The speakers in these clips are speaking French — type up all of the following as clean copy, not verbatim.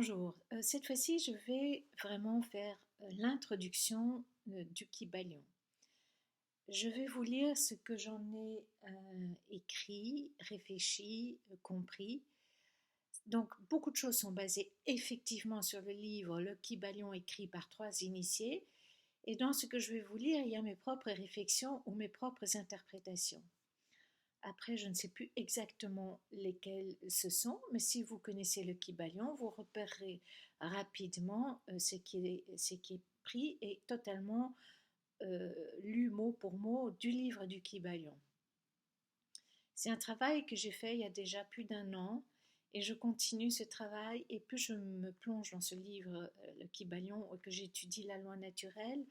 Bonjour, cette fois-ci je vais vraiment faire l'introduction du Kybalion. Je vais vous lire ce que j'en ai écrit, réfléchi, compris. Donc beaucoup de choses sont basées effectivement sur le livre Le Kybalion écrit par 3 initiés. Et dans ce que je vais vous lire, il y a mes propres réflexions ou mes propres interprétations. Après, je ne sais plus exactement lesquels ce sont, mais si vous connaissez le Kybalion, vous repérerez rapidement ce qui est pris et totalement lu mot pour mot du livre du Kybalion. C'est un travail que j'ai fait il y a déjà plus d'un an et je continue ce travail et plus je me plonge dans ce livre, le Kybalion, que j'étudie la loi naturelle,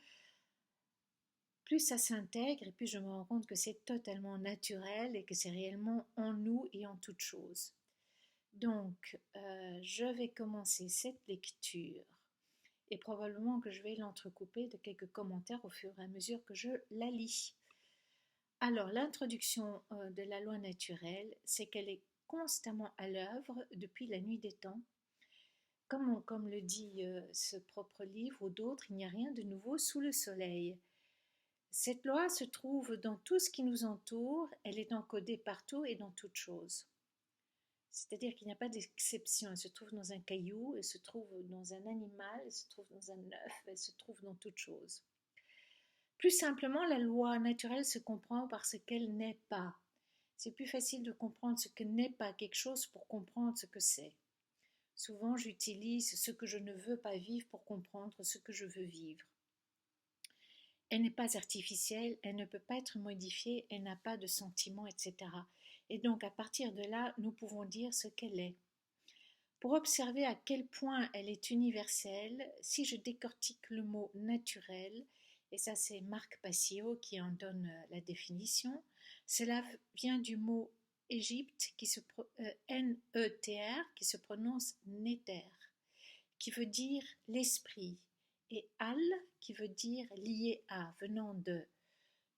plus ça s'intègre et plus je me rends compte que c'est totalement naturel et que c'est réellement en nous et en toute chose. Donc, je vais commencer cette lecture et probablement que je vais l'entrecouper de quelques commentaires au fur et à mesure que je la lis. Alors, l'introduction de la loi naturelle, c'est qu'elle est constamment à l'œuvre depuis la nuit des temps. Comme le dit ce propre livre ou d'autres, il n'y a rien de nouveau sous le soleil. Cette loi se trouve dans tout ce qui nous entoure, elle est encodée partout et dans toute chose. C'est-à-dire qu'il n'y a pas d'exception, elle se trouve dans un caillou, elle se trouve dans un animal, elle se trouve dans un œuf, elle se trouve dans toute chose. Plus simplement, la loi naturelle se comprend par ce qu'elle n'est pas. C'est plus facile de comprendre ce que n'est pas quelque chose pour comprendre ce que c'est. Souvent, j'utilise ce que je ne veux pas vivre pour comprendre ce que je veux vivre. Elle n'est pas artificielle, elle ne peut pas être modifiée, elle n'a pas de sentiments, etc. Et donc, à partir de là, nous pouvons dire ce qu'elle est. Pour observer à quel point elle est universelle, si je décortique le mot naturel, et ça c'est Marc Passio qui en donne la définition, cela vient du mot Égypte N-E-T-R qui se prononce Néter, qui veut dire l'esprit, et al qui veut dire lié à, venant de.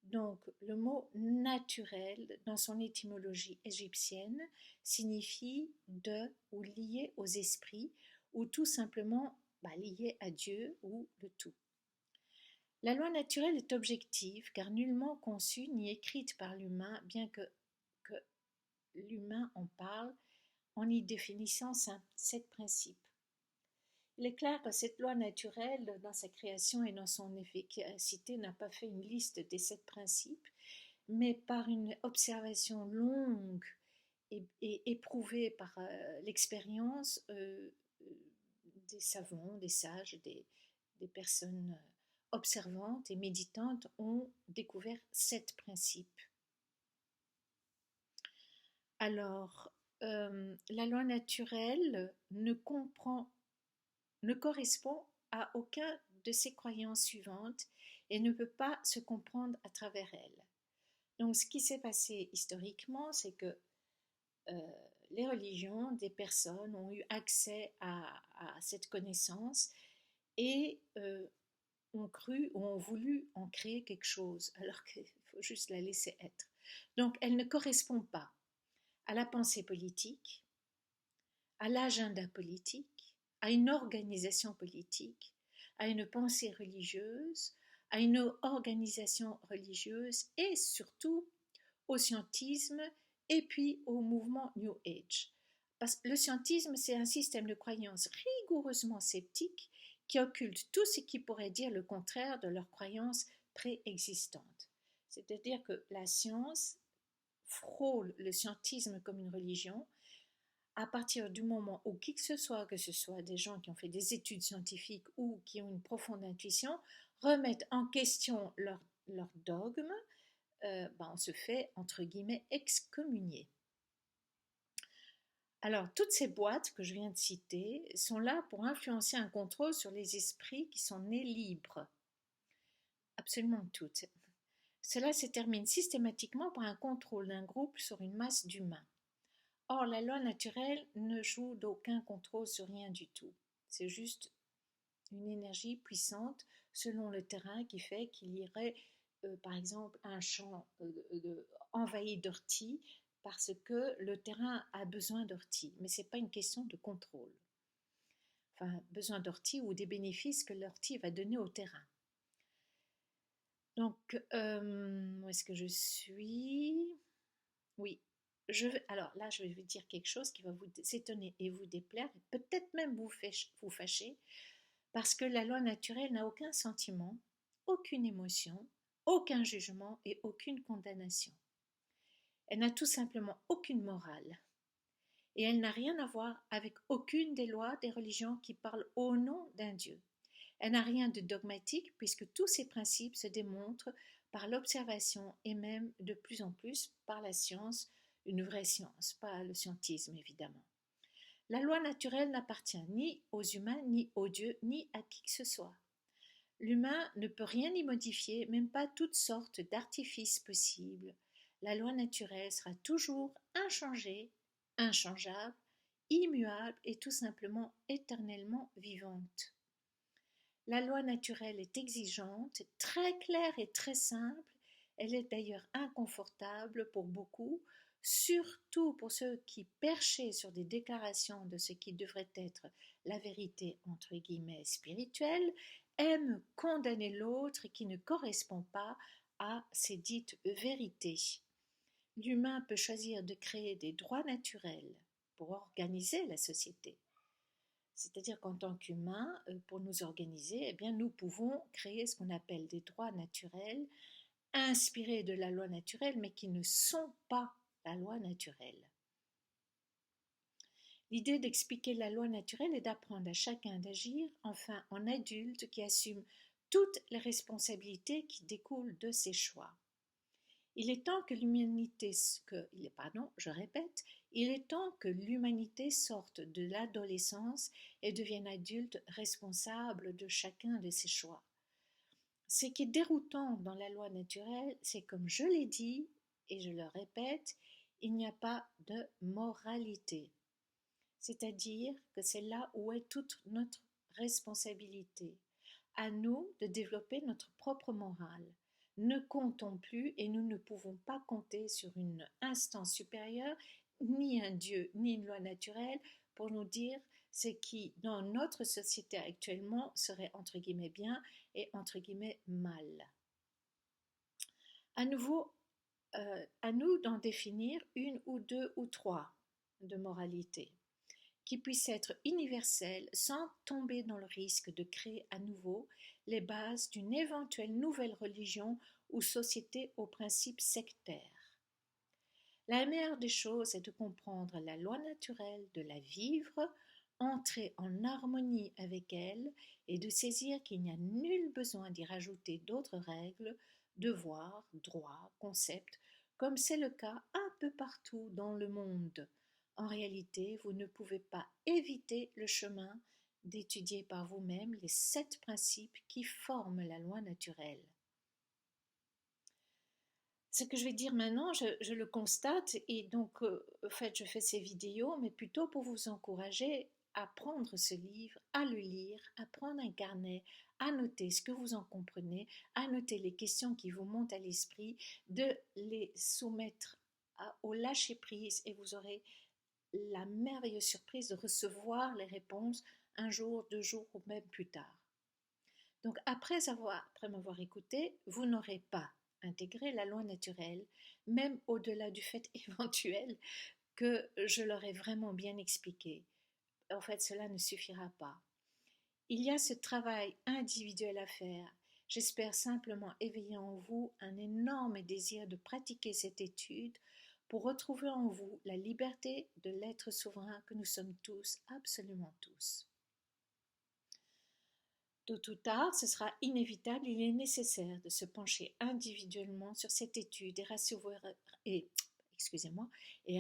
Donc le mot naturel dans son étymologie égyptienne signifie de ou lié aux esprits ou tout simplement lié à Dieu ou le tout. La loi naturelle est objective car nullement conçue ni écrite par l'humain, bien que l'humain en parle en y définissant 7 principes. Il est clair que cette loi naturelle, dans sa création et dans son efficacité, n'a pas fait une liste des 7 principes, mais par une observation longue et éprouvée par l'expérience des savants, des sages, des personnes observantes et méditantes ont découvert 7 principes. Alors, la loi naturelle ne correspond à aucun de ces croyances suivantes et ne peut pas se comprendre à travers elles. Donc ce qui s'est passé historiquement, c'est que les religions, des personnes ont eu accès à cette connaissance et ont cru ou ont voulu en créer quelque chose, alors qu'il faut juste la laisser être. Donc elle ne correspond pas à la pensée politique, à l'agenda politique, à une organisation politique, à une pensée religieuse, à une organisation religieuse et surtout au scientisme et puis au mouvement New Age. Parce que le scientisme, c'est un système de croyance rigoureusement sceptique qui occulte tout ce qui pourrait dire le contraire de leurs croyances préexistantes. C'est-à-dire que la science frôle le scientisme comme une religion à partir du moment où qui que ce soit des gens qui ont fait des études scientifiques ou qui ont une profonde intuition, remettent en question leur dogme, on se fait, entre guillemets, excommunier. Alors, toutes ces boîtes que je viens de citer sont là pour influencer un contrôle sur les esprits qui sont nés libres. Absolument toutes. Cela se termine systématiquement par un contrôle d'un groupe sur une masse d'humains. Or, la loi naturelle ne joue d'aucun contrôle sur rien du tout. C'est juste une énergie puissante selon le terrain qui fait qu'il y aurait, par exemple, un champ envahi d'orties parce que le terrain a besoin d'orties. Mais ce n'est pas une question de contrôle. enfin, besoin d'ortie ou des bénéfices que l'ortie va donner au terrain. Donc, où est-ce que je suis? Oui. Alors là, je vais vous dire quelque chose qui va vous étonner et vous déplaire, et peut-être même vous fâcher, parce que la loi naturelle n'a aucun sentiment, aucune émotion, aucun jugement et aucune condamnation. Elle n'a tout simplement aucune morale. Et elle n'a rien à voir avec aucune des lois des religions qui parlent au nom d'un Dieu. Elle n'a rien de dogmatique puisque tous ces principes se démontrent par l'observation et même de plus en plus par la science, une vraie science, pas le scientisme évidemment. La loi naturelle n'appartient ni aux humains, ni aux dieux, ni à qui que ce soit. L'humain ne peut rien y modifier, même pas toutes sortes d'artifices possibles. La loi naturelle sera toujours inchangée, inchangeable, immuable et tout simplement éternellement vivante. La loi naturelle est exigeante, très claire et très simple. Elle est d'ailleurs inconfortable pour beaucoup, surtout pour ceux qui, perchés sur des déclarations de ce qui devrait être la vérité entre guillemets spirituelle, aiment condamner l'autre qui ne correspond pas à ces dites vérités. L'humain peut choisir de créer des droits naturels pour organiser la société. C'est-à-dire qu'en tant qu'humains, pour nous organiser, eh bien, nous pouvons créer ce qu'on appelle des droits naturels, inspirés de la loi naturelle, mais qui ne sont pas la loi naturelle. L'idée d'expliquer la loi naturelle est d'apprendre à chacun d'agir, enfin en adulte qui assume toutes les responsabilités qui découlent de ses choix. Il est temps que l'humanité, il est temps que l'humanité sorte de l'adolescence et devienne adulte responsable de chacun de ses choix. Ce qui est déroutant dans la loi naturelle, c'est comme je l'ai dit et je le répète, il n'y a pas de moralité. C'est-à-dire que c'est là où est toute notre responsabilité. À nous de développer notre propre morale. Ne comptons plus et nous ne pouvons pas compter sur une instance supérieure, ni un Dieu, ni une loi naturelle pour nous dire ce qui, dans notre société actuellement, serait entre guillemets bien et entre guillemets mal. À nouveau, à nous d'en définir une ou deux ou trois de moralité qui puisse être universelle sans tomber dans le risque de créer à nouveau les bases d'une éventuelle nouvelle religion ou société aux principes sectaires. La meilleure des choses est de comprendre la loi naturelle, de la vivre, entrer en harmonie avec elle et de saisir qu'il n'y a nul besoin d'y rajouter d'autres règles, devoirs, droits, concepts, comme c'est le cas un peu partout dans le monde. En réalité, vous ne pouvez pas éviter le chemin d'étudier par vous-même les 7 principes qui forment la loi naturelle. Ce que je vais dire maintenant, je le constate et donc en fait je fais ces vidéos, mais plutôt pour vous encourager à prendre ce livre, à le lire, à prendre un carnet, à noter ce que vous en comprenez, à noter les questions qui vous montent à l'esprit, de les soumettre au lâcher-prise et vous aurez la merveilleuse surprise de recevoir les réponses un jour, 2 jours ou même plus tard. Donc après m'avoir écouté, vous n'aurez pas intégré la loi naturelle, même au-delà du fait éventuel que je leur ai vraiment bien expliqué. En fait, cela ne suffira pas. Il y a ce travail individuel à faire. J'espère simplement éveiller en vous un énorme désir de pratiquer cette étude pour retrouver en vous la liberté de l'être souverain que nous sommes tous, absolument tous. Tôt ou tard, ce sera inévitable, il est nécessaire de se pencher individuellement sur cette étude et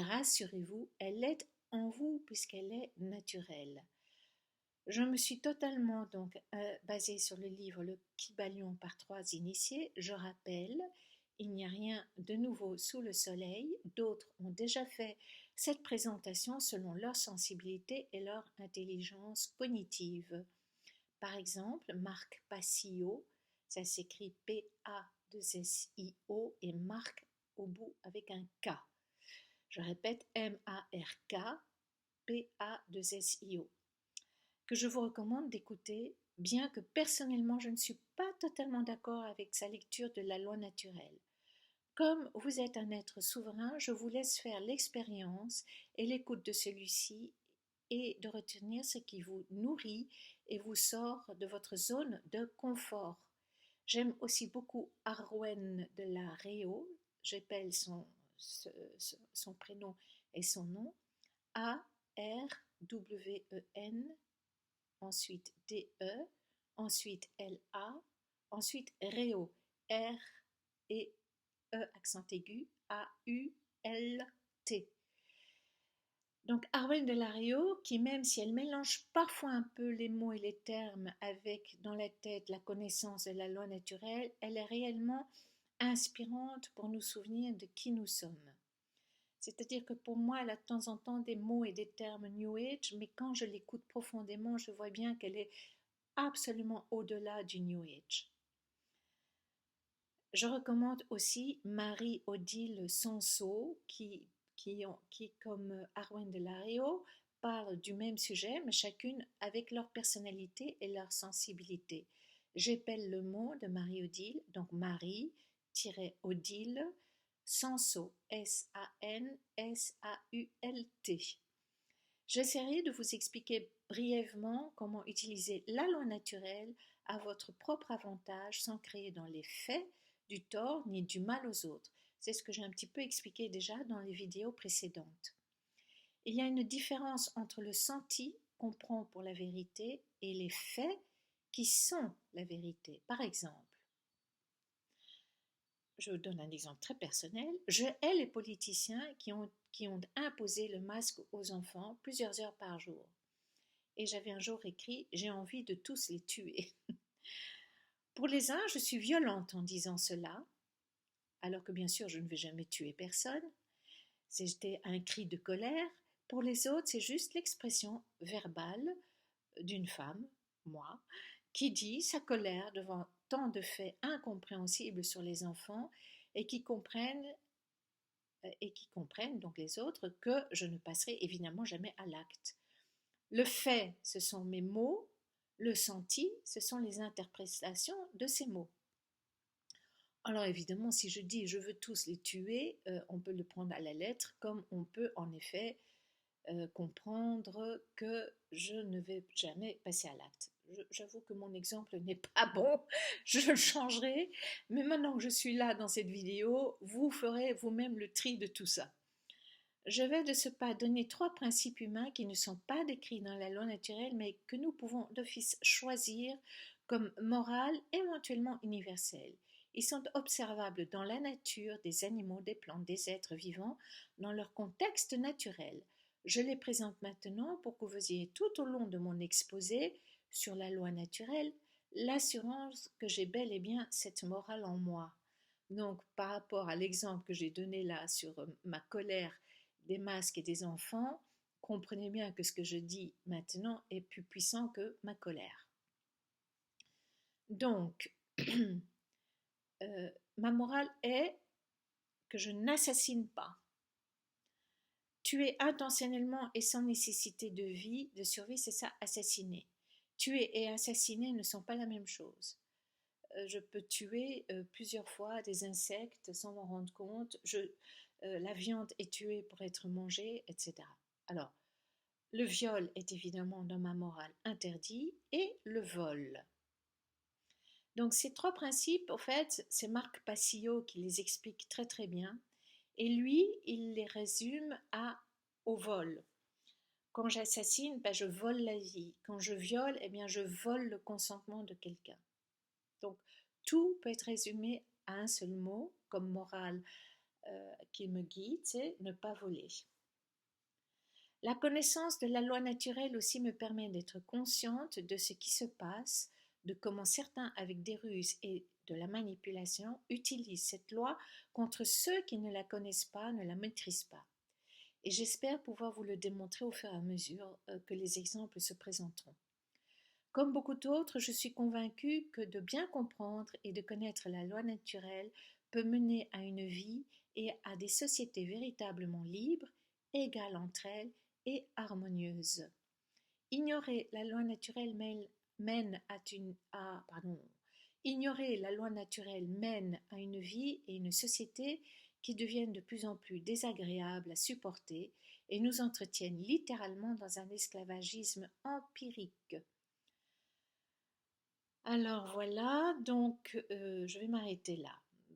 rassurez-vous, elle est en vous puisqu'elle est naturelle. Je me suis totalement donc basée sur le livre Le Kybalion par 3 initiés. Je rappelle, il n'y a rien de nouveau sous le soleil. D'autres ont déjà fait cette présentation selon leur sensibilité et leur intelligence cognitive. Par exemple, Marc Passio, ça s'écrit P-A-2-S-I-O et Marc au bout avec un K. Je répète, M-A-R-K, P-A-2-S-I-O. que je vous recommande d'écouter, bien que personnellement je ne suis pas totalement d'accord avec sa lecture de la loi naturelle. Comme vous êtes un être souverain, je vous laisse faire l'expérience et l'écoute de celui-ci et de retenir ce qui vous nourrit et vous sort de votre zone de confort. J'aime aussi beaucoup Arwen de la Réau, j'appelle son prénom et son nom, A-R-W-E-N, ensuite D-E, ensuite L-A, ensuite Réau, R et E accent aigu, A-U-L-T. Donc Arwen de la Réau, qui même si elle mélange parfois un peu les mots et les termes avec dans la tête la connaissance de la loi naturelle, elle est réellement inspirante pour nous souvenir de qui nous sommes. C'est-à-dire que pour moi, elle a de temps en temps des mots et des termes New Age, mais quand je l'écoute profondément, je vois bien qu'elle est absolument au-delà du New Age. Je recommande aussi Marie-Odile Sanso, qui, comme Arwen de la Réau, parle du même sujet, mais chacune avec leur personnalité et leur sensibilité. J'épelle le mot de Marie-Odile, donc Marie-Odile Sanso, S-A-N-S-A-U-L-T. J'essaierai de vous expliquer brièvement comment utiliser la loi naturelle à votre propre avantage sans créer dans les faits du tort ni du mal aux autres. C'est ce que j'ai un petit peu expliqué déjà dans les vidéos précédentes. Il y a une différence entre le senti qu'on prend pour la vérité et les faits qui sont la vérité. Par exemple, je vous donne un exemple très personnel, je hais les politiciens qui ont imposé le masque aux enfants plusieurs heures par jour. Et j'avais un jour écrit « J'ai envie de tous les tuer ». Pour les uns, je suis violente en disant cela, alors que bien sûr je ne vais jamais tuer personne. C'était un cri de colère. Pour les autres, c'est juste l'expression verbale d'une femme, moi, qui dit sa colère devant tant de faits incompréhensibles sur les enfants et qui comprennent donc les autres que je ne passerai évidemment jamais à l'acte. Le fait, ce sont mes mots, le senti, ce sont les interprétations de ces mots. Alors évidemment, si je dis je veux tous les tuer, on peut le prendre à la lettre, comme on peut en effet comprendre que je ne vais jamais passer à l'acte. J'avoue que mon exemple n'est pas bon, je le changerai, mais maintenant que je suis là dans cette vidéo, vous ferez vous-même le tri de tout ça. Je vais de ce pas donner 3 principes humains qui ne sont pas décrits dans la loi naturelle, mais que nous pouvons d'office choisir comme morales éventuellement universelles. Ils sont observables dans la nature, des animaux, des plantes, des êtres vivants, dans leur contexte naturel. Je les présente maintenant pour que vous ayez tout au long de mon exposé sur la loi naturelle l'assurance que j'ai bel et bien cette morale en moi. Donc, par rapport à l'exemple que j'ai donné là sur ma colère des masques et des enfants, comprenez bien que ce que je dis maintenant est plus puissant que ma colère. Donc, ma morale est que je n'assassine pas. Tuer intentionnellement et sans nécessité de vie, de survie, c'est ça, assassiner. Tuer et assassiner ne sont pas la même chose. Je peux tuer plusieurs fois des insectes sans m'en rendre compte. La viande est tuée pour être mangée, etc. Alors, le viol est évidemment dans ma morale interdit et le vol. Donc ces 3 principes, en fait, c'est Marc Passio qui les explique très très bien. Et lui, il les résume au vol. Quand j'assassine, je vole la vie. Quand je viole, je vole le consentement de quelqu'un. Donc tout peut être résumé à un seul mot comme morale qui me guide, c'est ne pas voler. La connaissance de la loi naturelle aussi me permet d'être consciente de ce qui se passe, de comment certains, avec des ruses et de la manipulation, utilisent cette loi contre ceux qui ne la connaissent pas, ne la maîtrisent pas. Et j'espère pouvoir vous le démontrer au fur et à mesure que les exemples se présenteront. Comme beaucoup d'autres, je suis convaincue que de bien comprendre et de connaître la loi naturelle peut mener à une vie et à des sociétés véritablement libres, égales entre elles et harmonieuses. Ignorer la loi naturelle mène ignorer la loi naturelle mène à une vie et une société qui deviennent de plus en plus désagréables à supporter et nous entretiennent littéralement dans un esclavagisme empirique. Alors voilà, donc je vais m'arrêter là.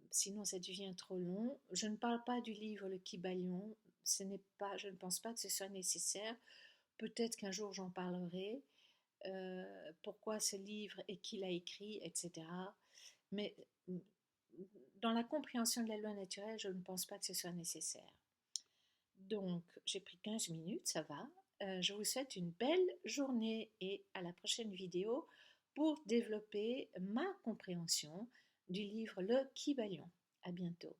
Sinon ça devient trop long. Je ne parle pas du livre Le Kybalion. Je ne pense pas que ce soit nécessaire. Peut-être qu'un jour j'en parlerai. Pourquoi ce livre et qui l'a écrit, etc. Mais dans la compréhension de la loi naturelle, je ne pense pas que ce soit nécessaire. Donc, j'ai pris 15 minutes, ça va. Je vous souhaite une belle journée et à la prochaine vidéo pour développer ma compréhension du livre Le Kybalion. À bientôt.